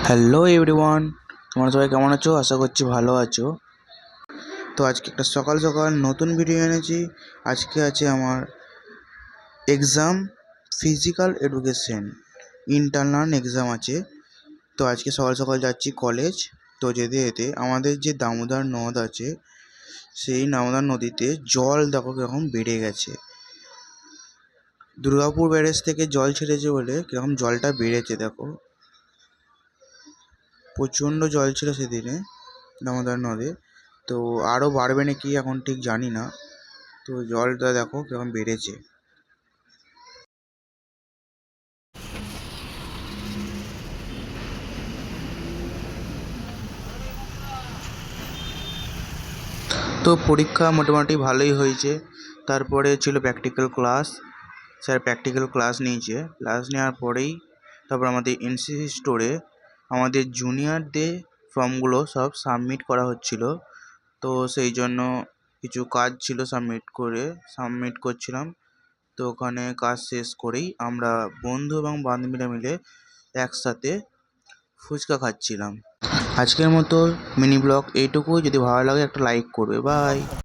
Hello everyone, তোমরা সবাই কেমন আছো? আশা করছি ভালো আছো। তো আজকে একটা সকাল সকাল নতুন ভিডিও এনেছি। আজকে আছে আমার exam, physical education internal exam আছে। তো আজকে সকাল সকাল যাচ্ছি কলেজ। তো যেতে যেতে আমাদের যে দামোদর নদ আছে, সেই দামোদর নদীতে জল দেখো কীরকম বেড়ে গেছে। দুর্গাপুর ব্যারেজ থেকে জল ছেড়েছে বলে কীরকম জলটা বেড়েছে দেখো। প্রচণ্ড জল ছিল সেদিনে দামোদর নদে। তো আরও বাড়বে নাকি এখন ঠিক জানি না। তো জলটা দেখো কেমন বেড়েছে। তো পরীক্ষা মোটামুটি ভালোই হয়েছে। তারপরে ছিল practical class. Sir practical class নিয়েছে। ক্লাস নেওয়ার পরেই তারপর আমাদের এনসিসি স্টোরে আমাদের জুনিয়রদের ফর্মগুলো সব সাবমিট করা হচ্ছিল। তো সেই জন্য কিছু কাজ ছিল, সাবমিট করছিলাম। তো ওখানে কাজ শেষ করেই আমরা বন্ধু এবং বান্ধবীরা মিলে একসাথে ফুচকা খাচ্ছিলাম। আজকের মতো মিনি ব্লগ এইটুকু। যদি ভালো লাগে একটা লাইক করবে। বাই।